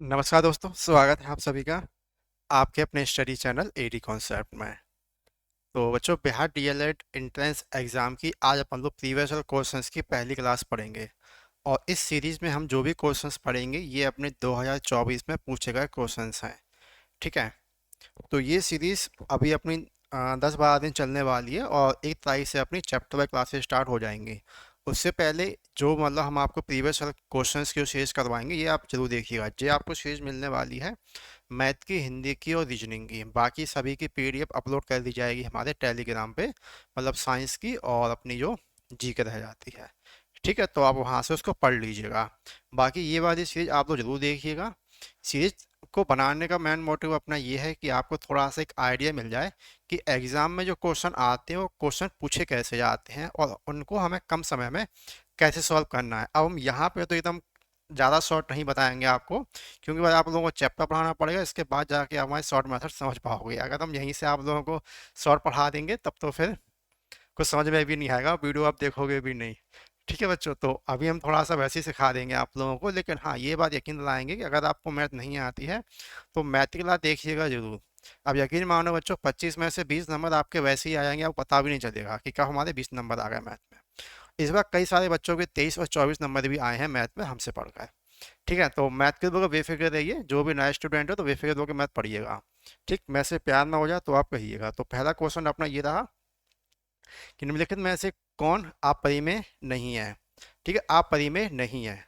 नमस्कार दोस्तों, स्वागत है आप सभी का आपके अपने स्टडी चैनल एडी कॉन्सेप्ट में। तो बच्चों, बिहार डीएलएड एंट्रेंस एग्जाम की आज अपन लोग प्रीवियस ईयर क्वेश्चंस की पहली क्लास पढ़ेंगे। और इस सीरीज में हम जो भी क्वेश्चंस पढ़ेंगे ये अपने 2024 में पूछे गए क्वेश्चंस हैं। ठीक है। तो ये सीरीज अभी अपनी 10-12 दिन चलने वाली है और 1 तारीख से अपनी चैप्टर वाइज क्लासेस स्टार्ट हो जाएंगी। उससे पहले जो मतलब हम आपको प्रीवियस क्वेश्चंस की जो सीरीज करवाएंगे ये आप जरूर देखिएगा। ये आपको सीरीज मिलने वाली है मैथ की, हिंदी की और रीजनिंग की। बाकी सभी की पीडीएफ अपलोड कर दी जाएगी हमारे टेलीग्राम पे, मतलब साइंस की और अपनी जो जीके रह जाती है। ठीक है, तो आप वहाँ से उसको पढ़ लीजिएगा। बाकी ये वाली सीरीज आप लोग जरूर देखिएगा। सीरीज को बनाने का मेन मोटिव अपना ये है कि आपको थोड़ा सा एक आइडिया मिल जाए कि एग्जाम में जो क्वेश्चन आते हैं वो क्वेश्चन पूछे कैसे जाते हैं और उनको हमें कम समय में कैसे सॉल्व करना है। अब हम यहाँ पे तो एकदम ज़्यादा शॉर्ट नहीं बताएंगे आपको, क्योंकि भाई आप लोगों को चैप्टर पढ़ाना पड़ेगा, इसके बाद जाके आप हमारे शॉर्ट मेथड समझ पाओगे। अगर हम यहीं से आप लोगों को शॉर्ट पढ़ा देंगे तब तो फिर कुछ समझ में भी नहीं आएगा, वीडियो आप देखोगे भी नहीं। ठीक है बच्चों, तो अभी हम थोड़ा सा वैसे ही सिखा देंगे आप लोगों को, लेकिन हाँ ये बात यकीन दिलाएंगे कि अगर आपको मैथ नहीं आती है तो मैथ की क्लास देखिएगा जरूर। अब यकीन मानो बच्चों, 25 में से 20 नंबर आपके वैसे ही आ जाएंगे, आपको पता भी नहीं चलेगा कि कब हमारे 20 नंबर आ गए मैथ में। इस बार कई सारे बच्चों के 23 और 24 नंबर भी आए हैं मैथ में हमसे पढ़कर। ठीक है, तो मैथ के लोग बेफिक्र रहिए, जो भी नया स्टूडेंट हो तो बेफिक्र होकर मैथ पढ़िएगा। ठीक, मैं से प्यार ना हो जाए तो आप कहिएगा। तो पहला क्वेश्चन अपना ये रहा कि निम्नलिखित में से कौन आपरी में नहीं है। ठीक है, आपरी में नहीं है।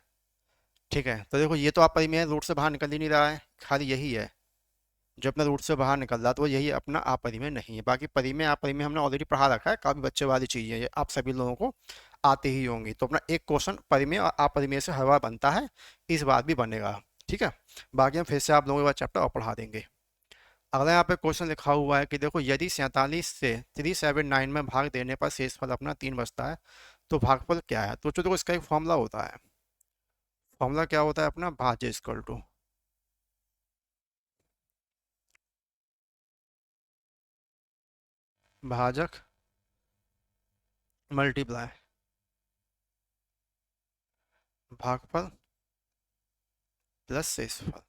ठीक है, तो देखो ये तो आपरी में है, रूट से बाहर निकल ही नहीं रहा है, खाली यही है जो अपना रूट से बाहर निकल रहा है, तो यही अपना आपरी में नहीं है। बाकी परी में आपरी में हमने ऑलरेडी पढ़ा रखा है, काफी बच्चे वाली चीज है ये, आप सभी लोगों को आते ही होंगी। तो अपना एक क्वेश्चन परी में और आपरी में से हर बार बनता है, इस बार भी बनेगा। ठीक है, बाकी हम फिर से आप लोगों के बाद चैप्टर और पढ़ा देंगे। अगला यहाँ पे क्वेश्चन लिखा हुआ है कि देखो, यदि 47 से 379 में भाग देने पर शेषफल अपना 3 बचता है तो भागफल क्या है। तो जो देखो इसका एक फॉर्मूला होता है। फॉर्मूला क्या होता है अपना, भाज्य इक्वल टू भाजक मल्टीप्लाई भागफल प्लस शेषफल।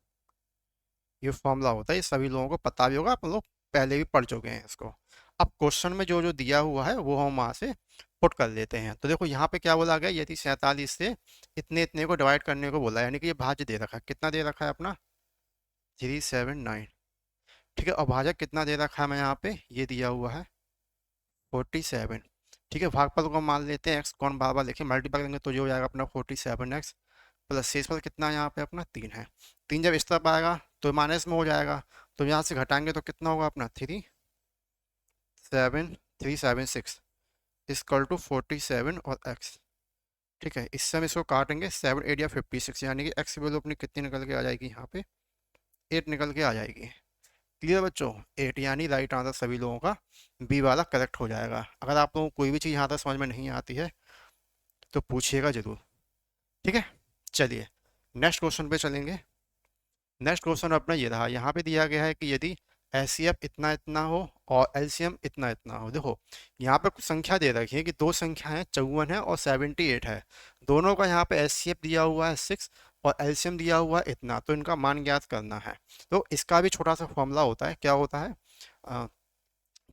ये फॉर्मूला होता है, ये सभी लोगों को पता भी होगा, आप लोग पहले भी पढ़ चुके हैं इसको। अब क्वेश्चन में जो जो दिया हुआ है वो हम वहां से पुट कर लेते हैं। तो देखो यहाँ पे क्या बोला गया, यदि 47 से इतने इतने को डिवाइड करने को बोला है, यानी कि ये भाज्य दे रखा है, कितना दे रखा है अपना 379। ठीक है, और भाजक कितना दे रखा है मैं यहाँ पे, ये दिया हुआ है 47। ठीक है, भागफल को मान लेते हैं एक्स, कौन बार बार लिखे, मल्टीप्लाई करेंगे तो जो हो जाएगा अपना 47x प्लस शेषफल कितना यहाँ पे अपना 3 है। 3 जब इस तरफ आएगा तो माइनस में हो जाएगा, तो यहाँ से घटाएंगे तो कितना होगा अपना 376 इक्वल टू 47 और x। ठीक है, इससे हम इसको काटेंगे 7 8 या 56, यानी कि x की वैल्यू अपनी कितनी निकल के आ जाएगी यहाँ पे, 8 निकल के आ जाएगी। क्लियर बच्चों, 8 यानी राइट आंसर सभी लोगों का बी वाला करेक्ट हो जाएगा। अगर आप लोगों को कोई भी चीज़ यहाँ तक समझ में नहीं आती है तो पूछिएगा जरूर। ठीक है, चलिए नेक्स्ट क्वेश्चन पे चलेंगे। नेक्स्ट क्वेश्चन अपना ये रहा, यहाँ पे दिया गया है कि यदि एचसीएफ इतना इतना हो और एलसीएम इतना इतना हो। देखो यहाँ पे कुछ संख्या दे रखी है कि दो संख्या है, 54 है और 78 है। दोनों का यहाँ पे एचसीएफ दिया हुआ है 6 और एलसीएम दिया हुआ है इतना, तो इनका मान ज्ञात करना है। तो इसका भी छोटा सा फॉर्मूला होता है, क्या होता है, अ,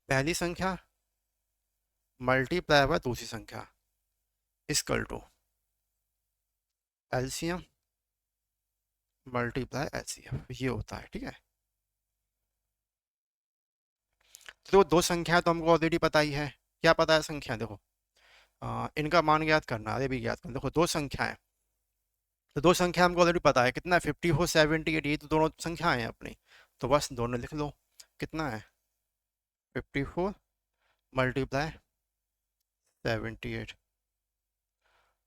पहली संख्या मल्टीप्लाई बाय दूसरी संख्या equal to LCM multiply HCF, ये होता है। ठीक है, तो दो संख्या तो हमको ऑलरेडी पता ही है। क्या पता है संख्या, देखो इनका मान ज्ञात करना, अरे भी ज्ञात करना। देखो दो संख्या है, तो दो संख्या हमको ऑलरेडी पता है कितना है, 54 78, ये तो दोनों संख्याएं हैं अपनी। तो बस दोनों लिख लो, कितना है 54 मल्टीप्लाई 78।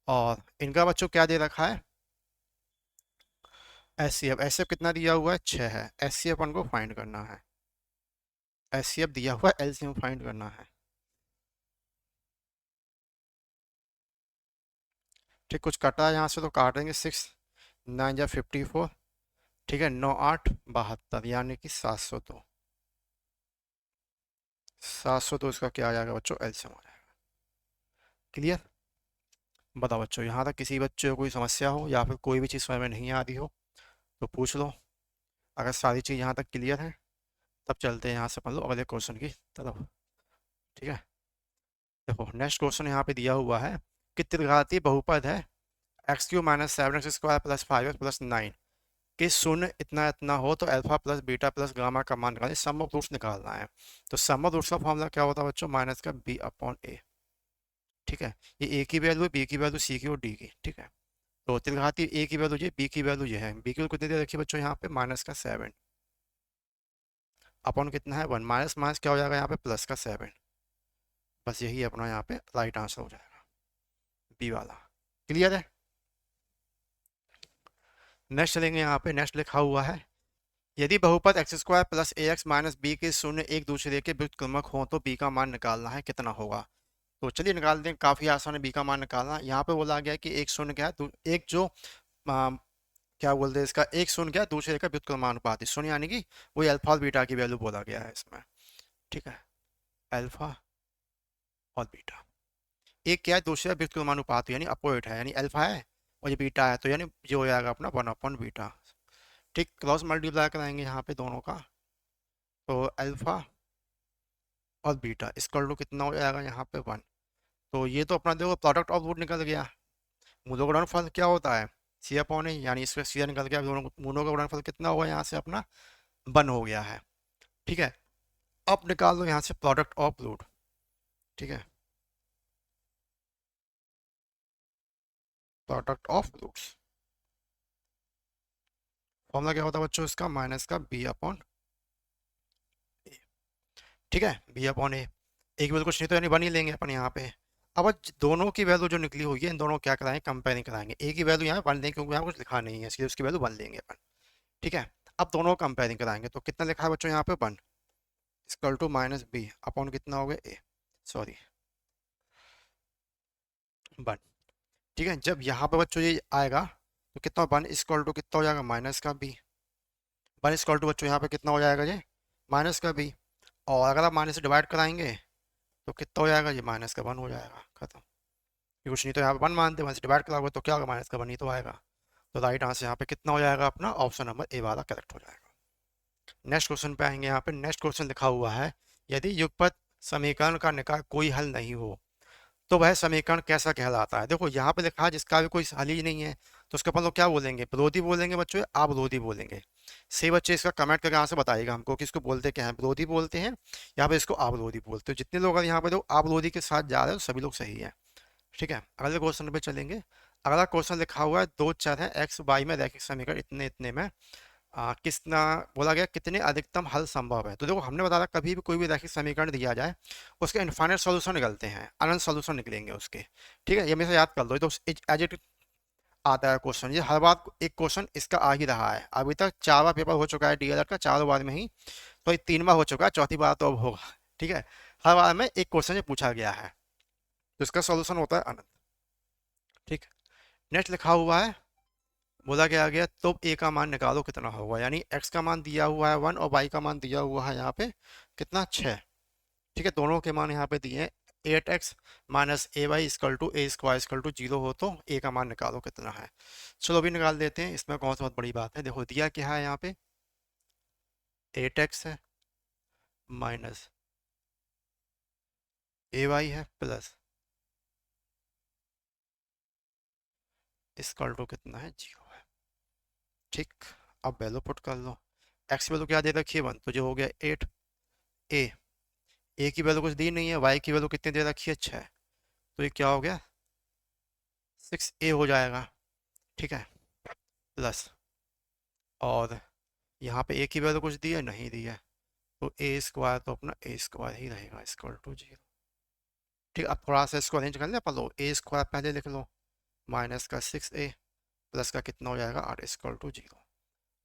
और इनका बच्चों क्या दे रखा है, S C F. S C F कितना दिया हुआ है, 6 है। एस सी एफ को फाइंड करना है, एस सी एफ दिया हुआ है, एलसीएम फाइंड करना है। ठीक, कुछ कटा है यहाँ से तो काट देंगे, 6 9 जा 54। ठीक है, 9 8 72, यानी कि 702। 702 इसका क्या आ जाएगा बच्चों, एलसीएम आ जाएगा। क्लियर, बताओ बच्चों, यहाँ तक किसी बच्चे को कोई समस्या हो या फिर कोई भी चीज़ समझ में नहीं आ रही हो तो पूछ लो। अगर सारी चीज़ यहाँ तक क्लियर है तब चलते हैं यहाँ से अपन लोग अगले क्वेश्चन की तरफ। ठीक है, देखो नेक्स्ट क्वेश्चन यहाँ पे दिया हुआ है कि त्रिघातीय बहुपद है x Q minus seven x square plus five x plus nine कि शून्य इतना इतना हो तो alpha plus beta plus gamma का मान निकालें, सम ऑफ रूट्स निकालना है। तो सम ऑफ रूट्स का फॉर्मूला क्या होता है बच्चों, माइनस का बी अपॉन ए। ठीक है, ये ए की वैल्यू है, बी की वैल्यू, सी की और डी की। ठीक है, तो त्रिघातीय ए की वैल्यू ये, बी की वैल्यू ये है। बी की वैल्यू कितनी दे रखी है बच्चों यहाँ पे, माइनस का 7 अपॉन कितना है 1, माइनस माइनस क्या हो जाएगा यहाँ पे प्लस का 7। बस यही अपना यहाँ पे राइट आंसर हो जाएगा, बी वाला। क्लियर है। नेक्स्ट चलेंगे, यहाँ पे नेक्स्ट लिखा हुआ है यदि बहुपद एक्स स्क्वायर प्लस ए एक्स माइनस बी के शून्य एक दूसरे के व्युत्क्रमक हो तो बी का मान निकालना है, कितना होगा। तो चलिए निकाल दें, काफी आसान है बी का मान निकालना। यहाँ पे बोला गया कि एक शून्य क्या है, एक जो क्या बोलते हैं इसका, एक शून्य क्या है, दूसरे का व्युत्क्रमानुपाती शून्य, यानी कि वही अल्फा और बीटा की वैल्यू बोला गया है इसमें। ठीक है, अल्फा और बीटा, एक क्या है, दूसरे का व्युत्क्रमानुपाती यानी अपोजिट है, यानी अल्फा है और ये बीटा है, तो यानी ये हो जाएगा अपना 1/बीटा। ठीक, क्रॉस मल्टीप्लाई कराएंगे यहाँ पे दोनों का, तो अल्फा और बीटा इक्वल टू कितना हो जाएगा यहाँ पे 1। तो ये तो अपना देखो प्रोडक्ट ऑफ रूट निकल गया। मूलों का गुणनफल क्या होता है, सी अपॉन ए, यानी इसका सीधा निकल गया, दोनों मूलों का गुणनफल कितना हुआ यहाँ से अपना 1 हो गया है। ठीक है, अब निकाल लो यहाँ से प्रोडक्ट ऑफ रूट। ठीक है, प्रोडक्ट ऑफ रूट्स फॉर्मूला क्या होता है बच्चों इसका, माइनस का बी अपॉन ए। ठीक है, बी अपॉन ए, एक वैल्यू कुछ नहीं तो यानी 1 ही लेंगे अपन यहाँ पे। अब दोनों की वैल्यू जो निकली हुई है इन दोनों क्या कराएंगे, कंपेयरिंग कराएंगे। ए की वैल्यू यहाँ 1 लेंगे क्योंकि यहाँ कुछ लिखा नहीं है, इसलिए उसकी वैल्यू 1 लेंगे अपन। ठीक है, अब दोनों कंपेयरिंग कराएंगे तो कितना लिखा है बच्चों यहाँ पे 1 equal to minus B upon कितना हो गया ए, सॉरी 1। ठीक है, जब यहाँ पे बच्चों ये आएगा तो कितना 1 इक्वल टू कितना हो जाएगा, माइनस का बी। 1 इक्वल टू बच्चों यहाँ पे कितना हो जाएगा ये, माइनस का बी। और अगर आप माइनस से डिवाइड कराएंगे तो कितना हो जाएगा, ये माइनस का 1 हो जाएगा, खत्म। ये कुछ नहीं तो यहाँ पे 1 मानते, 1 से डिवाइड कराओगे तो क्या होगा, माइनस का 1 ही तो आएगा। तो राइट आंसर यहाँ पे कितना हो जाएगा अपना, ऑप्शन नंबर ए वाला करेक्ट हो जाएगा। नेक्स्ट क्वेश्चन पे आएंगे, यहाँ पे नेक्स्ट क्वेश्चन लिखा हुआ है यदि युगपत समीकरण का निकाय कोई हल नहीं हो तो वह समीकरण कैसा कहलाता है। देखो यहाँ पे लिखा है जिसका भी कोई हल ही नहीं है तो उसके अपन लोग क्या बोलेंगे, विरोधी बोलेंगे बच्चों, आप विरोधी बोलेंगे। सही बच्चे इसका कमेंट करके यहाँ से बताइएगा हमको कि इसको बोलते क्या है, विरोधी बोलते हैं यहाँ पे इसको आप विरोधी बोलते हो। जितने लोग अगर यहाँ पे लोग आप विरोधी के साथ जा रहे हो सभी लोग सही है। ठीक है, अगले क्वेश्चन पे चलेंगे। अगला क्वेश्चन लिखा हुआ है दो चर है एक्स वाई में रैखिक समीकरण इतने इतने में किसना बोला गया कितने अधिकतम हल संभव है। तो देखो हमने बताया कभी भी कोई भी रैखिक समीकरण दिया जाए उसके इनफाइनाइट सॉल्यूशन निकलते हैं, अनंत सॉल्यूशन निकलेंगे उसके। ठीक है, ये हमेशा याद कर लो, तो एज इट आता है क्वेश्चन, ये हर बार एक क्वेश्चन इसका आ ही रहा है। अभी तक 4 बार पेपर हो चुका है डीएलएड का, 4 बार में ही, तो ये 3 बार हो चुका है, चौथी बार तो अब होगा। ठीक है, हर बार में एक क्वेश्चन ये पूछा गया है, तो इसका सॉल्यूशन होता है अनंत। ठीक, नेक्स्ट लिखा हुआ है बोला क्या गया तो ए का मान निकालो कितना होगा, यानी एक्स का मान दिया हुआ है 1 और वाई का मान दिया हुआ है यहाँ पे कितना 6। ठीक है, दोनों के मान यहाँ पे दिए हैं 8x minus A Y equal to A square equal to 0 हो तो ए का मान निकालो कितना है। चलो अभी निकाल देते हैं, इसमें कौन सी बहुत बड़ी बात है। देखो दिया क्या है यहाँ पे 8x है माइनस ए वाई है प्लस इक्वल टू कितना है 0 है। ठीक, अब वैल्यू पुट कर लो, एक्स वैल्यू क्या दे रखी है 1 तो जो हो गया 8। ए की वैल्यू कुछ दी नहीं है, वाई की वैल्यू कितनी दे रखी है 6, तो ये क्या हो गया 6a हो जाएगा। ठीक है, प्लस और यहाँ पे ए की वैल्यू कुछ दी है नहीं दी है, तो ए स्क्वायर तो अपना ए स्क्वायर ही रहेगा इक्वल टू 0। ठीक, अब थोड़ा सा इसको अरेंज कर ले अपन लो, ए स्क्वायर पहले लिख लो माइनस का 6a प्लस का कितना हो जाएगा 8 इक्वल टू 0।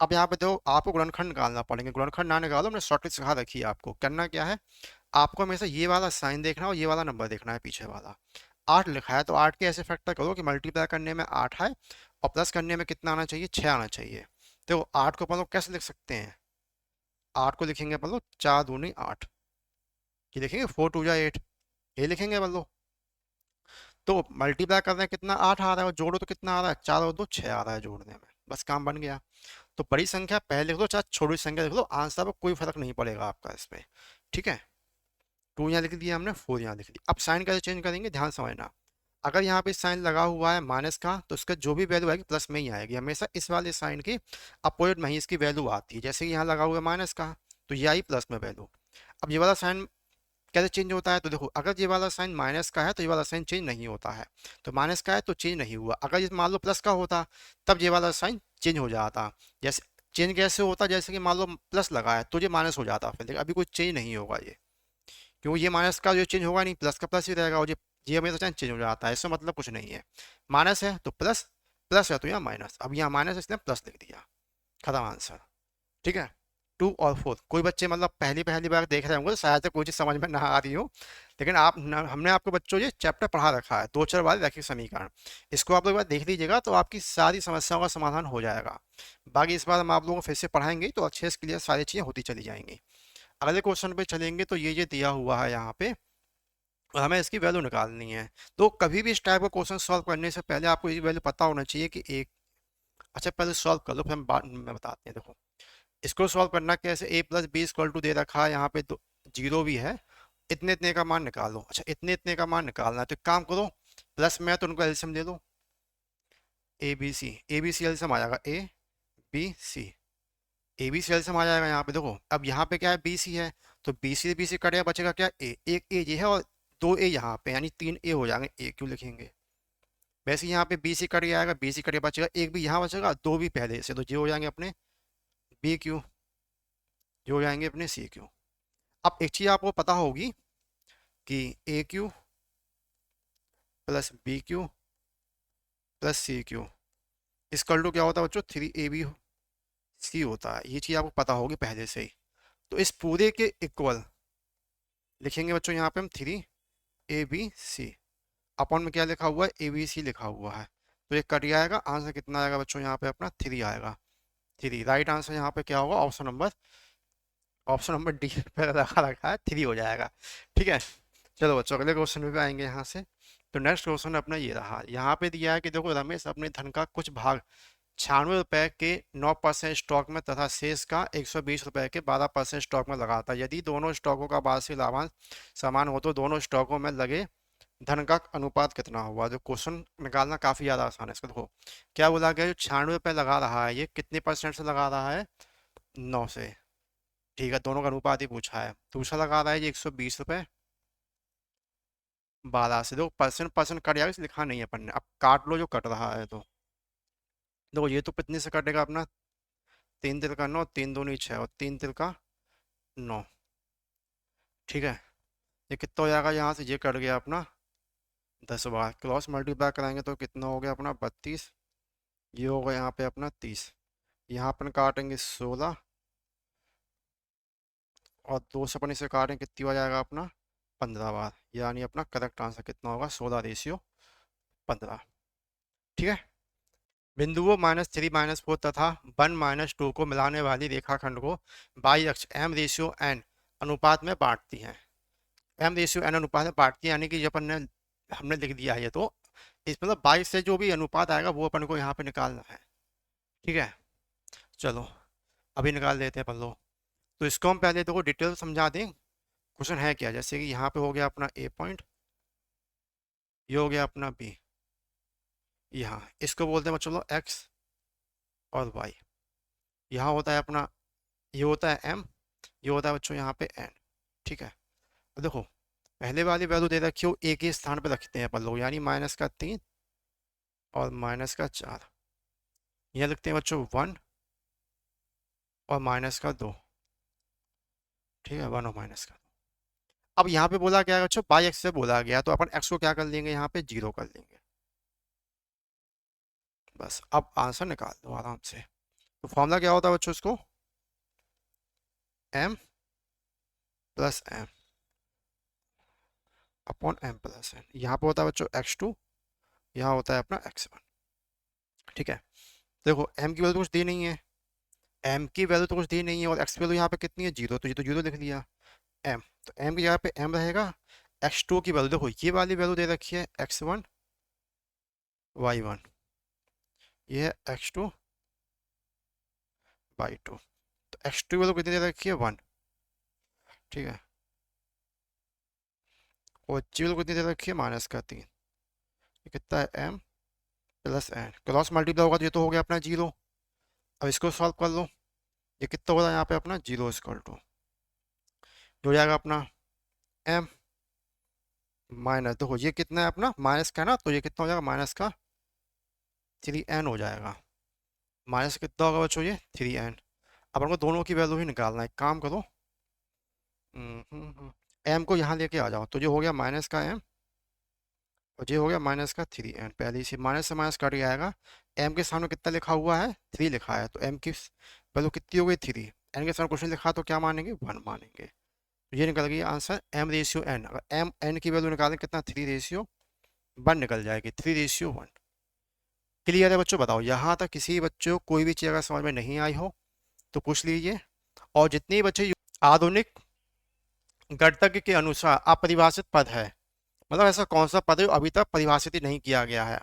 अब यहाँ पे देखो आपको गुणनखंड निकालना पड़ेंगे, गुणनखंड ना निकालो, हमने शॉर्टकट सिखा रखी है आपको। करना क्या है, आपको हमेशा ये वाला साइन देखना है और ये वाला नंबर देखना है पीछे वाला। 8 लिखा है तो 8 के ऐसे फैक्टर करो कि मल्टीप्लाई करने में 8 है और प्लस करने में कितना आना चाहिए 6 आना चाहिए। तो 8 को अपन लोग कैसे लिख सकते हैं, 8 को लिखेंगे अपन लोग 4 दूनी 8, ये लिखेंगे 4 2 जा 8, ये लिखेंगे अपन लोग। तो मल्टीप्लाई कर रहे हैं कितना 8 आ रहा है और जोड़ो तो कितना आ रहा है 4 और 2 6 आ रहा है जोड़ने में, बस काम बन गया। तो बड़ी संख्या पहले लिख लो चाहे छोटी संख्या लिख लो, आंसर पर कोई फर्क नहीं पड़ेगा आपका इसमें। ठीक है, 2 यहाँ लिख दिया हमने, 4 यहाँ लिख दिया। अब साइन कैसे चेंज करेंगे, ध्यान समझना। अगर यहाँ पे साइन लगा हुआ है माइनस का, तो उसका जो भी वैल्यू आएगी प्लस में ही आएगी, हमेशा इस वाले साइन के अपोजिट में ही इसकी वैल्यू आती है। जैसे कि यहाँ लगा हुआ है माइनस का, तो ये आई प्लस में वैल्यू। अब ये वाला साइन कैसे चेंज होता है, तो देखो अगर ये वाला साइन माइनस का है तो ये वाला साइन चेंज नहीं होता है, तो माइनस का है तो चेंज नहीं हुआ। अगर ये मान लो प्लस का होता तब ये वाला साइन चेंज हो जाता। जैसे चेंज कैसे होता, जैसे कि मान लो प्लस लगा है तो ये माइनस हो जाता फिर, लेकिन अभी कोई चेंज नहीं होगा ये, क्योंकि ये माइनस का जो चेंज होगा नहीं, प्लस का प्लस ही रहेगा, और ये हमेशा चेंज हो जाता है, इससे मतलब कुछ नहीं है। माइनस है तो प्लस, प्लस है तो यहाँ माइनस, अब यहाँ माइनस इसलिए प्लस लिख दिया, खत्म आंसर। ठीक है, 2 और 4। कोई बच्चे मतलब पहली पहली बार देख रहे होंगे तो शायद से कोई चीज़ समझ में ना आ रही हो, लेकिन हमने आपको बच्चों ये चैप्टर पढ़ा रखा है, 2 4 वाले रैखिक समीकरण। इसको आप लोग एक बार देख लीजिएगा तो आपकी सारी समस्याओं का समाधान हो जाएगा। बाकी इस बार हम आप लोगों को फिर से पढ़ाएंगे तो अच्छे से क्लियर सारी चीज़ें होती चली जाएंगी। अगले क्वेश्चन पे चलेंगे, तो ये दिया हुआ है यहाँ पे और हमें इसकी वैल्यू निकालनी है। तो कभी भी इस टाइप का क्वेश्चन सॉल्व करने से पहले आपको ये वैल्यू पता होना चाहिए कि एक, अच्छा पहले सॉल्व कर लो फिर हम बाद में बताते हैं। देखो इसको सॉल्व करना कैसे, a plus B equal to दे रखा है, यहाँ पे तो जीरो भी है, इतने इतने का मान निकालो। अच्छा इतने इतने का मान निकालना है तो एक काम करो, प्लस में है तो उनको एलसीएम ले लो, ए बी सी एलसीएम आ जाएगा, ए बी सी एलसीएम आ जाएगा यहाँ पे। देखो अब यहाँ पे क्या है, बी सी है, तो बी सी कटेगा, बचेगा क्या, ए, एक ए ये है और 2 ए यहाँ पे, यानी 3 ए हो जाएंगे, ए क्यों लिखेंगे। वैसे यहाँ पे बी सी कट जाएगा, बी सी कटे बचेगा, एक भी यहाँ बचेगा, 2 भी पहले से, तो ये हो जाएंगे अपने बी क्यू, ये हो जाएंगे अपने सी क्यू। अब एक चीज़ आपको पता होगी कि A Q plus B Q plus C Q equal to क्या होता है बच्चों, 3 AB सी होता है, ये चीज़ आपको पता होगी पहले से ही। तो इस पूरे के इक्वल लिखेंगे बच्चों यहाँ पे हम 3ABC, अपॉन में क्या लिखा हुआ है, ABC लिखा हुआ है, तो ये कट जाएगा, आंसर कितना आएगा बच्चों यहाँ पे अपना 3 आएगा। 3 राइट आंसर यहाँ पे क्या होगा, ऑप्शन नंबर डी पे रखा रखा है, 3 हो जाएगा। ठीक है, चलो बच्चों अगले क्वेश्चन पे आएंगे यहाँ से। तो नेक्स्ट क्वेश्चन अपना ये रहा, यहाँ पे दिया है कि देखो रमेश अपने धन का कुछ भाग 96 रुपए के 9% स्टॉक में तथा शेष का 120 रुपए के 12% स्टॉक में लगाता है। यदि दोनों स्टॉकों का वार्षिक लाभांश समान हो तो दोनों स्टॉकों में लगे धन का अनुपात कितना हुआ। जो क्वेश्चन निकालना काफी ज्यादा आसान है। इसको देखो क्या बोला गया, जो 96 रुपए लगा रहा है ये कितने परसेंट से लगा रहा है, 9 से। ठीक है, दोनों का अनुपात ही पूछा है। दूसरा लगा रहा है ये 120 रुपए 12 से। देखो परसेंट परसेंट कट जाएगा, लिखा नहीं है अपन ने, अब काट लो जो कट रहा है। तो देखो ये तो कितने से कटेगा अपना, 3 तिल का 9, 3 दूनी 6 और 3 तिल का 9। ठीक है, ये कितना हो जाएगा, यहाँ से ये कट गया अपना 10 बार, क्रॉस मल्टीप्लाई कराएंगे तो कितना हो गया अपना 32, ये होगा यहाँ पे अपना 30, यहाँ अपन काटेंगे 16 और 2 से अपन इसे काटेंगे कितनी हो जाएगा अपना 15 बार, यानी अपना करेक्ट आंसर कितना होगा, 16:15। ठीक है, बिंदुओं -3 -4 तथा 1 -2 को मिलाने वाली रेखाखंड को बाई अक्ष M/N अनुपात में बांटती है। M/N अनुपात में बांटती है, यानी कि जब अपन ने हमने लिख दिया है ये, तो इस मतलब 22 से जो भी अनुपात आएगा वो अपन को यहाँ पे निकालना है। ठीक है, चलो अभी निकाल देते हैं अपन लोग। तो इसको हम पहले देखो डिटेल समझा दें, क्वेश्चन है क्या। जैसे कि यहाँ पे हो गया अपना ए पॉइंट, ये हो गया अपना बी, यहाँ इसको बोलते हैं चलो एक्स और वाई, यहाँ होता है अपना, ये होता है एम, ये होता है बच्चों यहाँ पे एन। ठीक है, तो देखो पहले वाली वैल्यू दे रखी हो एक ही स्थान पे रखते हैं अपन लोग, यानी -3 और -4, यहाँ लिखते हैं बच्चों 1 और -2। ठीक है, 1 और -2। अब यहाँ पे बोला गया बच्चों बाई एक्स से बोला गया, तो अपन एक्स को क्या कर लेंगे, यहाँ पे 0 कर लेंगे। बस अब आंसर निकाल दो आराम से। तो फॉर्मूला क्या होता है बच्चों, इसको m plus M upon m plus n, यहाँ पे होता है बच्चों x2, यहाँ होता है अपना x1। ठीक है, देखो m की वैल्यू तो कुछ दी नहीं है, m की वैल्यू तो कुछ दी नहीं है, और x की वैल्यू यहाँ पे कितनी है 0, तो ये तो 0 लिख दिया m, तो m की जगह पे m रहेगा। x2 की वैल्यू देखो ये वाली वैल्यू दे रखी है x1 y1, ये है x2 बाई टू। तो एक्स टू वैल्यू कितनी दे रखी है 1, ठीक है, और जी वैल्यू कितनी दे रखी है -3। ये कितना है m plus n, cross multiply होगा तो ये तो हो गया अपना 0। अब इसको सॉल्व कर लो, ये कितना होगा यहाँ पे अपना 0 इक्वल टू हो जाएगा अपना m माइनस, देखो ये कितना है अपना माइनस का है ना, तो ये कितना हो जाएगा -3n हो जाएगा। माइनस कितना होगा बच्चों ये 3n। अब हमको दोनों की वैल्यू ही निकालना है, एक काम करो, m को यहाँ लेके आ जाओ, तो ये हो गया माइनस का m और ये हो गया -3n। पहले इसी माइनस से माइनस कट जाएगा, m के सामने कितना लिखा हुआ है 3 लिखा है, तो m की वैल्यू कितनी हो गई 3। n के सामने कुछ नहीं लिखा तो क्या मानेंगे 1 मानेंगे, तो ये निकल गई आंसर m रेशियो n। अगर m n की वैल्यू निकालें कितना 3 रेशियो 1 निकल जाएगी, 3 रेशियो 1। क्लियर है बच्चों, बताओ यहाँ तक किसी बच्चों को कोई भी चीज़ अगर समझ में नहीं आई हो तो पूछ लीजिए। और जितने बच्चे आधुनिक गणितज्ञ के अनुसार अपरिभाषित पद है, मतलब ऐसा कौन सा पद है जो अभी तक परिभाषित ही नहीं किया गया है,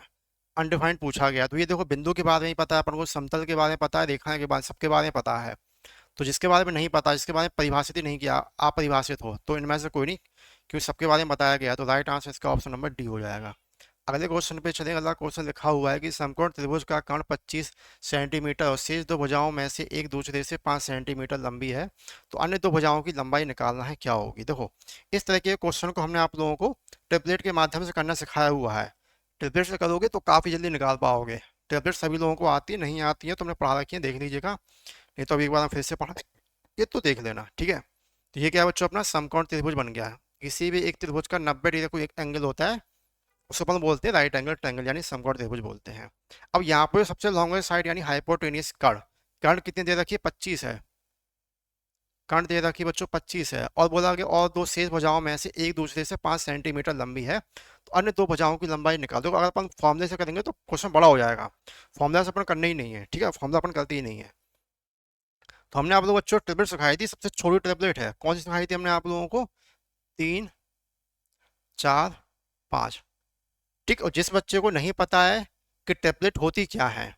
अनडिफाइंड पूछा गया, तो ये देखो बिंदु के बारे में ही पता है अपन को, समतल के बारे में पता है, रेखाएं के बारे सबके बारे में पता है। तो जिसके बारे में नहीं पता, जिसके बारे में परिभाषित ही नहीं किया, अपरिभाषित हो, तो इनमें से कोई नहीं, क्योंकि सबके बारे में बताया गया, तो राइट आंसर इसका ऑप्शन नंबर डी हो जाएगा। अगले क्वेश्चन पे चलेगा। अगला क्वेश्चन लिखा हुआ है कि समकोण त्रिभुज का कर्ण 25 सेंटीमीटर और शेष दो भुजाओं में से एक दूसरे से 5 सेंटीमीटर लंबी है, तो अन्य दो भुजाओं की लंबाई निकालना है, क्या होगी। देखो इस तरह के क्वेश्चन को हमने आप लोगों को टेबलेट के माध्यम से करना सिखाया हुआ है, टेबलेट से करोगे तो काफ़ी जल्दी निकाल पाओगे। टेबलेट सभी लोगों को आती है, नहीं आती है तो हमने पढ़ा रखी है, देख लीजिएगा, नहीं तो अभी एक बार हम फिर से पढ़ा ये तो देख लेना, ठीक है। तो ये क्या है बच्चों, अपना समकोण त्रिभुज बन गया है। किसी भी एक त्रिभुज का 90 डिग्री का एक एंगल होता है, उसको अपन बोलते हैं राइट एंगल ट्रायंगल, यानी समकोण त्रिभुज बोलते हैं। अब यहाँ पर सबसे लॉन्गेस्ट साइड यानी हाइपोटेनियस कर्ण, कर्ण कितनी दे रखी है 25 है, कर्ण दे रखी है बच्चों 25 है, और बोला कि और दो शेष भुजाओं में से एक दूसरे से 5 सेंटीमीटर लंबी है, तो अन्य दो भुजाओं की लंबाई निकाल दो। अगर अपन फॉर्मूले से करेंगे तो क्वेश्चन बड़ा हो जाएगा, फॉर्मूला से अपन करना ही नहीं है, ठीक है, फॉर्मूला अपन करते ही नहीं है। तो हमने आप लोगों बच्चों टेबलेट सिखाई थी, सबसे छोटी टेबलेट है, कौन सी सिखाई थी हमने आप लोगों को, 3 4 5, ठीक। और जिस बच्चे को नहीं पता है कि टेबलेट होती क्या है,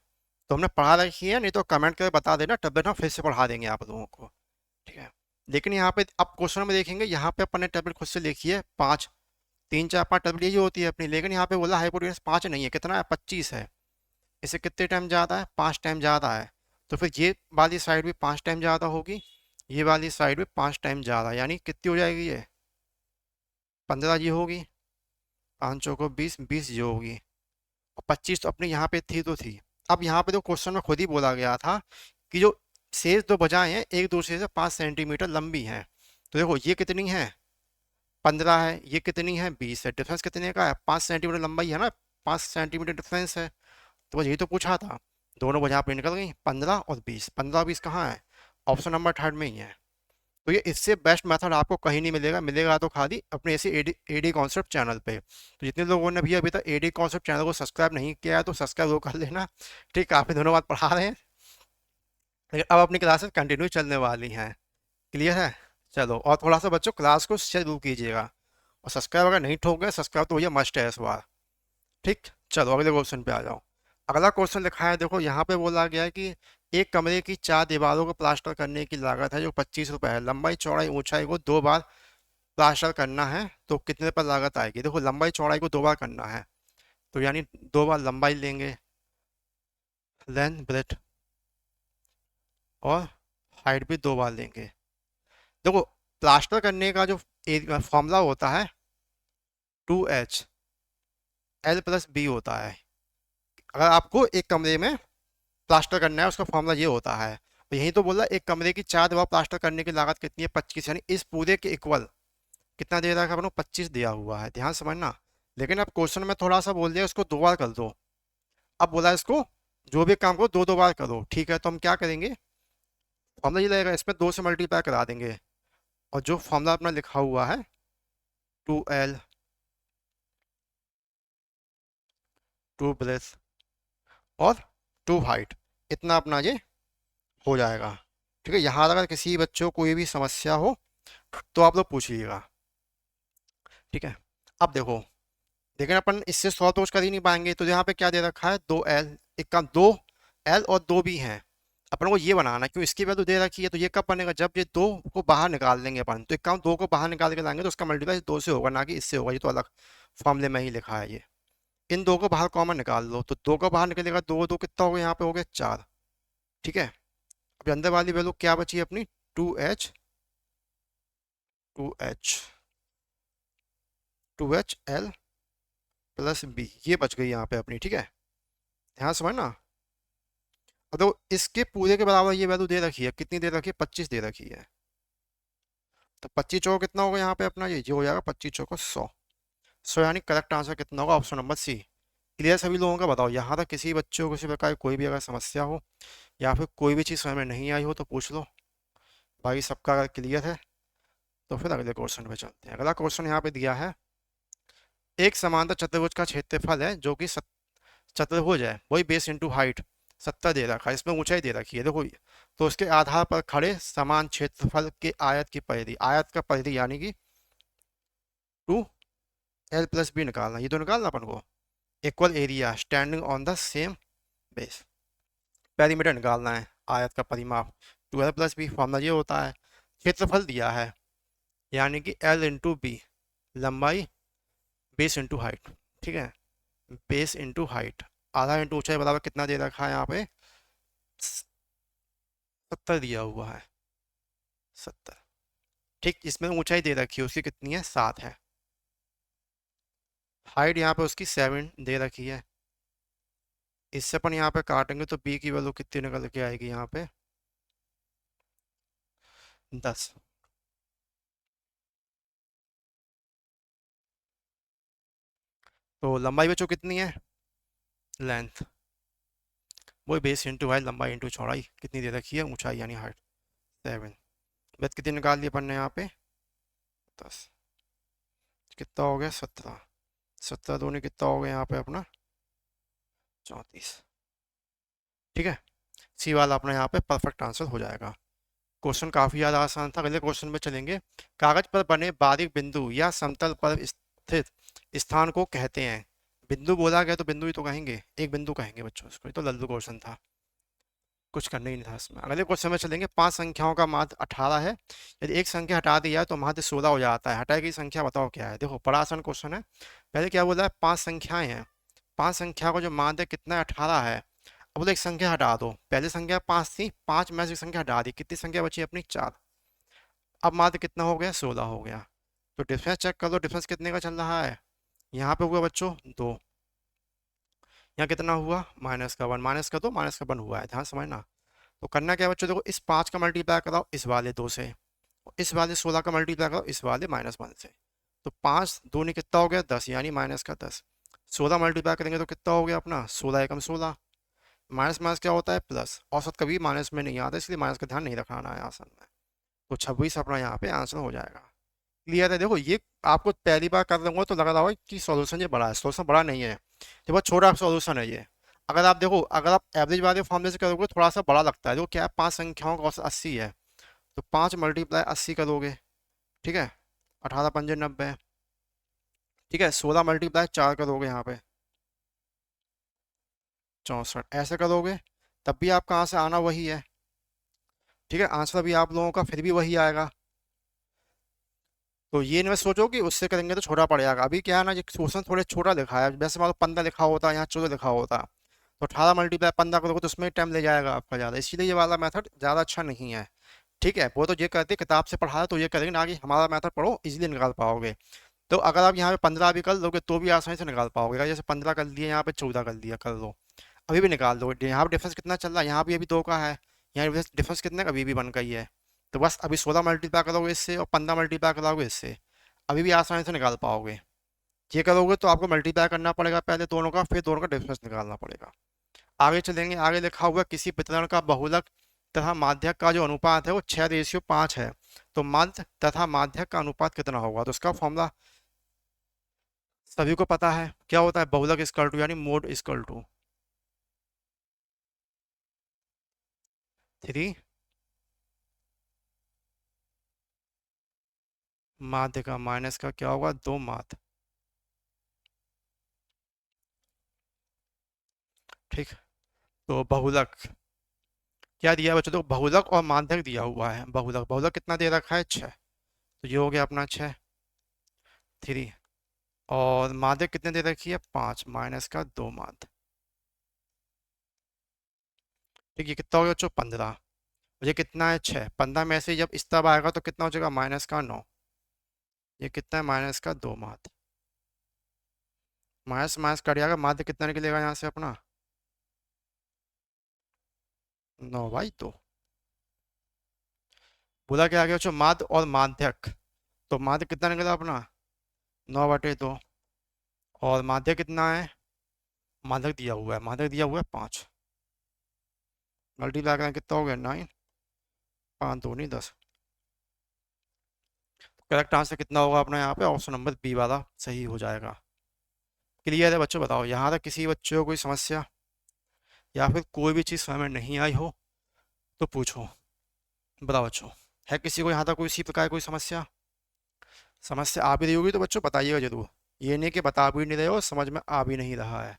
तो हमने पढ़ा रखी है, नहीं तो कमेंट करके बता देना, टेबलेट हम फिर से पढ़ा देंगे आप लोगों को, ठीक है। लेकिन यहाँ पे अब क्वेश्चन में देखेंगे, यहाँ पे अपन ने टेबलेट खुद से लिखी है 5, 3 4 5 टेबलेट यही होती है अपनी, लेकिन यहाँ पे बोला हाइपोटेनस 5 नहीं है, कितना है 25 है, इसे कितने टाइम ज़्यादा है 5 टाइम ज़्यादा है, तो फिर ये वाली साइड भी 5 टाइम ज़्यादा होगी, ये वाली साइड भी 5 टाइम ज़्यादा, यानी कितनी हो जाएगी ये 15 ये होगी, 5 चौको 20, 20 ये होगी, और 25 तो अपने यहाँ पे थी तो थी। अब यहाँ पे तो क्वेश्चन में खुद ही बोला गया था कि जो शेष दो भुजाएं हैं एक दूसरे से 5 सेंटीमीटर लंबी हैं, तो देखो ये कितनी है 15 है, ये कितनी है 20 है, डिफरेंस कितने का है 5 सेंटीमीटर लंबाई है ना, 5 सेंटीमीटर डिफरेंस है, तो बस यही तो पूछा था। दोनों भुजा पे निकल गई 15 और 20, 15 20 कहाँ है, ऑप्शन नंबर थर्ड में ही है। तो ये इससे बेस्ट मेथड आपको कहीं नहीं मिलेगा, मिलेगा तो खाली अपने ऐसे एडी कॉन्सेप्ट चैनल पे। तो जितने लोगों ने भी अभी तक एडी कॉन्सेप्ट चैनल को सब्सक्राइब नहीं किया है तो सब्सक्राइब वो कर लेना, ठीक। काफ़ी दिनों बाद पढ़ा रहे हैं, लेकिन अब अपनी क्लासेस कंटिन्यू चलने वाली हैं, क्लियर है। चलो, और थोड़ा सा बच्चों क्लास को शेयर जरूर कीजिएगा, और सब्सक्राइब अगर नहीं ठोक गए सब्सक्राइब तो भैया मस्ट है इस बार, ठीक। चलो अगले क्वेश्चन पे आ जाओ। अगला क्वेश्चन लिखा है, देखो यहाँ पे बोला गया है कि एक कमरे की 4 दीवारों को प्लास्टर करने की लागत है जो 25 रुपये है, लंबाई चौड़ाई ऊंचाई को 2 बार प्लास्टर करना है, तो कितने पर लागत आएगी। देखो लंबाई चौड़ाई को 2 बार करना है, तो यानी 2 बार लंबाई लेंगे, लेंथ ब्रेथ, और हाइट भी 2 बार लेंगे। देखो प्लास्टर करने का जो फॉर्मूला होता है 2H L+B होता है। अगर आपको एक कमरे में प्लास्टर करना है उसका फॉर्मूला ये होता है, तो यही तो बोला एक कमरे की 4 दीवार प्लास्टर करने की लागत कितनी है 25, यानी इस पूरे के इक्वल कितना दे रहा है अपन 25 दिया हुआ है, ध्यान समझना। लेकिन अब क्वेश्चन में थोड़ा सा बोल दिया इसको 2 बार कर दो, अब बोला इसको जो भी काम करो 2 2 बार करो, ठीक है। तो हम क्या करेंगे, फॉर्मूला ये लगेगा, इसमें 2 से मल्टीप्लाई करा देंगे, और जो फॉर्मूला अपना लिखा हुआ है 2L 2 ब्रेथ और 2 हाइट, इतना अपना ये हो जाएगा, ठीक है। यहाँ अगर किसी बच्चों को कोई भी समस्या हो तो आप लोग पूछिएगा, ठीक है। अब देखो, लेकिन अपन इससे सॉल्व तो कर ही नहीं पाएंगे, तो यहाँ पे क्या दे रखा है 2L, एक काम 2L और 2 भी हैं। अपन को ये बनाना है, क्यों इसकी वैल्यू दे रखी है, तो ये कब बनेगा, जब ये दो को बाहर निकाल देंगे अपन, तो एक काम, दो को बाहर निकाल के लाएंगे तो उसका मल्टीप्लाई दो से होगा, ना कि इससे होगा, ये तो अलग फॉर्मूले में ही लिखा है ये। इन दो को बाहर कॉमन निकाल लो, तो दो को बाहर निकलेगा, दो दो कितना हो गया, यहाँ पे हो गया 4। ठीक है, अभी अंदर वाली वैल्यू क्या बची है अपनी, 2h two H L plus B, ये बच गई यहाँ पे अपनी। ठीक है, ध्यान समझना। अब तो इसके पूरे के बराबर ये वैल्यू दे रखी है, कितनी दे रखी है, 25 दे रखी है। तो 25 चौको कितना होगा यहाँ पे अपना, ये जो हो जाएगा 25 चौको 100। 100 यानी करेक्ट आंसर कितना होगा, ऑप्शन नंबर सी। क्लियर सभी लोगों का, बताओ यहाँ तक किसी बच्चों को किसी प्रकार की कोई भी अगर समस्या हो या फिर कोई भी चीज़ समझ में नहीं आई हो तो पूछ लो। भाई सबका अगर क्लियर है तो फिर अगले क्वेश्चन पे चलते हैं। अगला क्वेश्चन यहाँ पे दिया है, एक समांतर चतुर्भुज का क्षेत्रफल है जो कि चतुर्भुज है, वही बेस इंटू हाइट 70 दे रखा है, इसमें ऊंचाई दे रखी है देखो। तो उसके आधार पर खड़े समान क्षेत्रफल के आयत की परिधि, आयत का परिधि यानी कि 2l प्लस बी निकालना, ये तो निकालना अपन को। Equal area standing on the same base, perimeter निकालना है, आयत का परिमाप 2l प्लस बी, फॉर्मूला ये होता है। क्षेत्रफल दिया है यानी कि l इंटू बी, लंबाई बेस इंटू हाइट। ठीक है, बेस इंटू हाइट, आधा इंटू ऊंचाई बराबर कितना दे रखा है यहाँ पे, 70 दिया हुआ है, 70। ठीक, इसमें ऊंचाई दे रखी है उसकी कितनी है, 7 है। हाइट यहाँ पे उसकी 7 दे रखी है। इससे अपन यहाँ पे काटेंगे तो बी की वैल्यू कितनी निकल के आएगी यहाँ पे, 10। तो लंबाई बच्चों कितनी है, लेंथ, वो बेस इंटू हाइट, लंबाई इंटू चौड़ाई कितनी दे रखी है, ऊंचाई यानी हाइट 7। बेस कितनी निकाल ली अपन ने यहाँ पे, 10। कितना हो गया, 17। 17 दूनी कितना हो गया यहाँ पे अपना, 34। ठीक है, सी वाला अपना यहाँ पे परफेक्ट आंसर हो जाएगा। क्वेश्चन काफी ज्यादा आसान था। अगले क्वेश्चन में चलेंगे। कागज पर बने बारीक बिंदु या समतल पर स्थित स्थान को कहते हैं, बिंदु बोला गया तो बिंदु ही तो कहेंगे, एक बिंदु कहेंगे बच्चों इसको, ये तो लल्लू क्वेश्चन था, कुछ करना ही नहीं था इसमें। अगले क्वेश्चन में चलेंगे। पांच संख्याओं का माध्य 18 है, यदि एक संख्या हटा दी जाए तो माध्य 16 हो जाता है, हटाई गई संख्या बताओ क्या है। देखो बड़ा आसान क्वेश्चन है। पहले क्या बोला है, पांच संख्याएं हैं, पांच संख्या का जो माध्य कितना है, 18 है। अब बोले एक संख्या हटा दो, पहले संख्या 5 थी, 5 में से एक संख्या हटा दी, कितनी संख्या बची अपनी, 4। अब माध्य कितना हो गया, 16 हो गया। तो डिफरेंस चेक कर लो, डिफरेंस कितने का चल रहा है, यहाँ पे हुआ बच्चों 2, यहाँ कितना हुआ, -1, -1 हुआ है, ध्यान समझना। तो करना क्या है बच्चों, देखो इस 5 का मल्टीप्लाई कराओ इस वाले 2 से, और इस वाले 16 का मल्टीप्लाई कराओ इस वाले -1 से। तो 5 दूनी कितना हो गया, 10, यानी माइनस का 10। 16 मल्टीप्लाई करेंगे तो कितना हो गया अपना, 16 एकम 16। माइनस माइनस क्या होता है, प्लस, औसत कभी माइनस में नहीं आता, इसलिए माइनस का ध्यान नहीं रखाना है आंसर में। तो 26 अपना यहाँ पे आंसर हो जाएगा। क्लियर है, देखो ये आपको पहली बार कर दूंगा तो लग रहा हो कि सॉल्यूशन ये बड़ा है, सॉल्यूशन बड़ा नहीं है, ये बहुत छोटा सॉल्यूशन है ये। अगर आप देखो, अगर आप एवरेज वाले फॉर्मूले से करोगे थोड़ा सा बड़ा लगता है। देखो क्या है, पांच संख्याओं का औसत 80 है, तो 5 मल्टीप्लाई 80 करोगे, ठीक है, 18 पंजे 90। ठीक है, 16 मल्टीप्लाई 4 करोगे यहाँ पे, 64, ऐसे करोगे तब भी आपका आंसर आना वही है। ठीक है, आंसर भी आप लोगों का फिर भी वही आएगा। तो ये नहीं सोचो कि उससे करेंगे तो छोटा पड़ जाएगा, अभी क्या है ना, ये क्वेश्चन थोड़े छोटा लिखा है, वैसे मान लो 15 लिखा होता है, यहाँ 14 लिखा होता। तो 18 मल्टीप्लाई 15 करोगे तो उसमें टाइम ले जाएगा आपका ज़्यादा, इसीलिए ये वाला मेथड ज़्यादा अच्छा नहीं है। ठीक है, वो तो ये कहते किताब से पढ़ा है तो ये करेंगे ना, कि हमारा मेथड पढ़ो इजीली निकाल पाओगे। तो अगर आप यहाँ पे 15 भी कर लोगे तो भी आसानी से निकाल पाओगे, जैसे 15 कर दिया, यहाँ पे 14 कर दिया, कर लो, अभी भी निकाल दो। यहाँ पे डिफरेंस कितना चल रहा है, यहाँ भी अभी 2 का है, यहाँ डिफरेंस कितने का, अभी भी 1 का ही है। तो बस अभी 16 मल्टीप्लाई करोगे इससे और 15 मल्टीप्लाई करोगे इससे, अभी भी आसानी से निकाल पाओगे। ये करोगे तो आपको मल्टीप्लाई करना पड़ेगा पहले दोनों का, फिर दोनों का डिफरेंस निकालना पड़ेगा। आगे चलेंगे, आगे लिखा हुआ किसी वितरण का बहुलक तथा माध्यक का जो अनुपात है वो 6:5 है, तो मध्य तथा माध्यक का अनुपात कितना होगा। तो उसका फॉर्मूला सभी को पता है, क्या होता है, बहुलक इक्वल टू यानी मोड इक्वल टू 3 माध्य का माइनस का क्या होगा, 2 माध्य। ठीक, तो बहुलक क्या दिया है बच्चों, तो बहुलक और माध्यक दिया हुआ है। बहुलक बहुलक कितना दे रखा है, 6, तो ये हो गया अपना 6, 3। और माध्यक कितने दे रखी है, 5, माइनस का 2 माध्य। ठीक, ये कितना हो गया बच्चों, 15। ये कितना है, 6, 15 में से जब इस तरफ आएगा तो कितना हो जाएगा, माइनस का 9। ये कितना है, माइनस का 2 माध्य। माइनस माइनस कट जाएगा, माध्य कितना निकलेगा यहाँ से अपना, 9/2। बोला क्या आ गया बच्चों, माध्य और माध्यक। तो माध्य कितना निकला अपना, 9/2। और माध्यक कितना है, माध्यक दिया हुआ है, माध्यक दिया हुआ है 5। मल्टीप्लाई करें कितना हो गया, 9, 5 दूनी 10। करेक्ट आंसर कितना होगा अपना यहाँ पे, ऑप्शन नंबर बी वाला सही हो जाएगा। क्लियर है बच्चों, बताओ यहाँ तक किसी बच्चों को कोई समस्या या फिर कोई भी चीज़ समझ में नहीं आई हो तो पूछो। बताओ बच्चों, है किसी को यहाँ तक कोई इसी प्रकार कोई समस्या, समस्या आ भी रही होगी तो बच्चों बताइएगा जरूर। ये नहीं कि बता भी नहीं रहे हो, समझ में आ भी नहीं रहा है।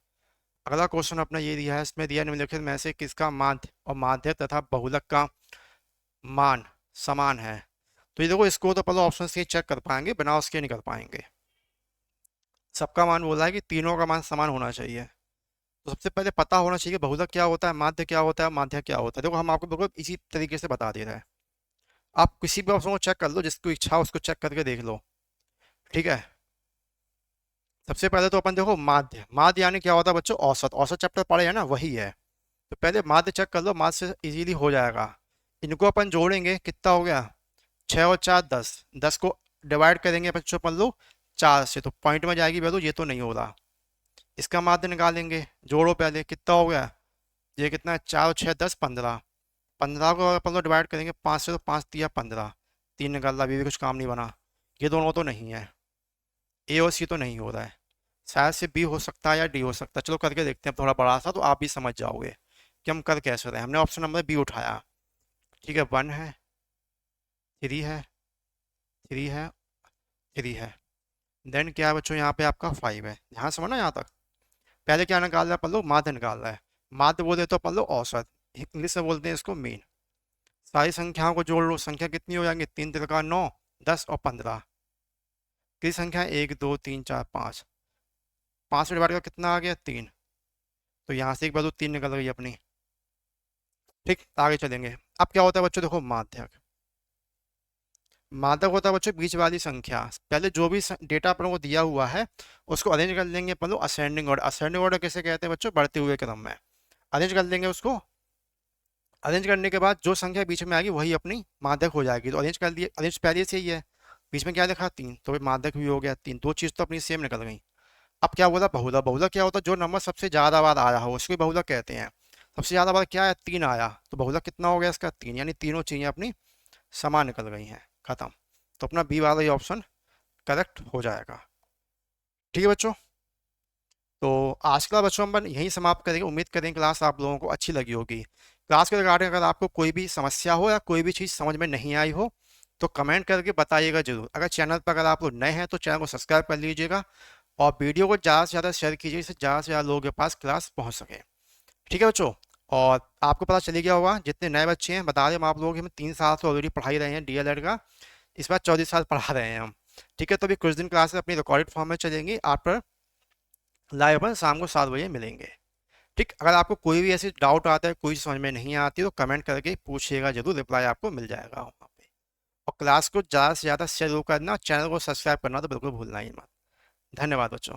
अगला क्वेश्चन अपना ये दिया है, इसमें दिया निम्नलिखित में से किसका माध्य और माध्यक तथा बहुलक का मान समान है। तो ये देखो, इसको तो पहले ऑप्शन से चेक कर पाएंगे, बिना उसके नहीं कर पाएंगे। सबका मान बोला है कि तीनों का मान समान होना चाहिए। तो सबसे पहले पता होना चाहिए बहुलक क्या होता है, माध्य क्या होता है, माध्यक क्या होता है। देखो हम आपको बिल्कुल इसी तरीके से बता दे रहे हैं। आप किसी भी ऑप्शन को चेक कर लो, जिसको इच्छा हो उसको चेक करके देख लो। ठीक है, सबसे पहले तो अपन देखो माध्य, माध्य यानी क्या होता है बच्चों, औसत। औसत चैप्टर पढ़े है ना, वही है। तो पहले माध्य चेक कर लो, माध्य से इजीली हो जाएगा। इनको अपन जोड़ेंगे, कितना हो गया, 6 और 4 10, 10 को डिवाइड करेंगे बच्चों अपन लोग 4 से, तो पॉइंट में जाएगी वैल्यू, ये तो नहीं हो रहा। इसका माध्य निकालेंगे, जोड़ो पहले, कितना हो गया, ये कितना है, 4 और 6 10, 15। 15 को अपन लोग डिवाइड करेंगे 5 से, तो 5 दिया 15, 3 निकाल रहा, अभी भी कुछ काम नहीं बना। ये दोनों तो नहीं है, ए और सी तो नहीं हो रहा है। शायद से बी हो सकता है या डी हो सकता है। चलो करके देखते हैं थोड़ा बड़ा सा, तो आप भी समझ जाओगे कि हम कर कैसे रहे हैं। हमने ऑप्शन नंबर बी उठाया। ठीक है, 1 है, 3 है, 3 है, 3 है। देन क्या है बच्चों, यहाँ पे आपका 5 है। ध्यान समझना यहाँ तक। पहले क्या निकाल रहा है अपन लोग, माध्य निकाल रहा है। माध्य बोलते तो अपन लोग औसत, इंग्लिश में बोलते हैं इसको मीन। सारी संख्याओं को जोड़ लो, संख्या कितनी हो जाएंगी, 3 तिरका 9, 10 और 15। कितनी संख्या है, 1 2 3 4 5। 5 से डिवाइड कर कितना आ गया, 3। तो यहाँ से एक बार 3 निकल गई अपनी। ठीक, आगे चलेंगे। अब क्या होता है बच्चों, देखो माध्यक। माध्यक होता है बच्चों बीच वाली संख्या। पहले जो भी डेटा अपन को दिया हुआ है उसको अरेंज कर लेंगे अपन लोग असेंडिंग ऑर्डर। असेंडिंग ऑर्डर कैसे कहते हैं बच्चों, बढ़ते हुए क्रम में अरेंज कर लेंगे उसको। अरेंज करने के बाद जो संख्या बीच में आएगी वही अपनी माध्यक हो जाएगी। तो अरेंज कर दिए, अरेंज पहले से ही है। बीच में क्या लिखा, 3, तो माध्यक भी हो गया 3। दो चीज़ तो अपनी सेम निकल गई। अब क्या बोला, बहुलक। बहुलक क्या होता है, जो नंबर सबसे ज़्यादा बार आया हो उसको बहुलक कहते हैं। सबसे ज़्यादा बार क्या है, 3 आया, तो बहुलक कितना हो गया इसका, 3। यानी तीनों चीज़ें अपनी समान निकल गई हैं, खत्म। तो अपना बी वाला ये ऑप्शन करेक्ट हो जाएगा। ठीक है बच्चों, तो आज का बच्चों हम यहीं समाप्त करेंगे। उम्मीद करें क्लास आप लोगों को अच्छी लगी होगी। क्लास के रिगार्डिंग अगर आपको कोई भी समस्या हो या कोई भी चीज़ समझ में नहीं आई हो तो कमेंट करके बताइएगा जरूर। अगर चैनल पर अगर आप लोग नए हैं तो चैनल को सब्सक्राइब कर लीजिएगा और वीडियो को ज़्यादा से ज़्यादा शेयर कीजिए, जिससे ज़्यादा से ज़्यादा लोगों के पास क्लास पहुँच सके। ठीक है बच्चों, और आपको पता चली गया होगा, जितने नए बच्चे हैं बता दें हम आप लोगों की, हम 3 साल से ऑलरेडी पढ़ाई रहे हैं डीएलएड का। इस बार 14 साल पढ़ा रहे हैं हम। ठीक है, तो अभी कुछ दिन क्लासेस अपनी रिकॉर्डेड फॉर्म में चलेंगी, आप पर लाइव अपन शाम को 7 बजे मिलेंगे। ठीक, अगर आपको कोई भी ऐसी डाउट आता है, कोई समझ में नहीं आती तो कमेंट करके पूछिएगा जरूर, रिप्लाई आपको मिल जाएगा वहाँ पे। और क्लास को ज़्यादा से ज़्यादा शेयर करना, चैनल को सब्सक्राइब करना तो बिल्कुल भूलना ही मत। धन्यवाद बच्चों।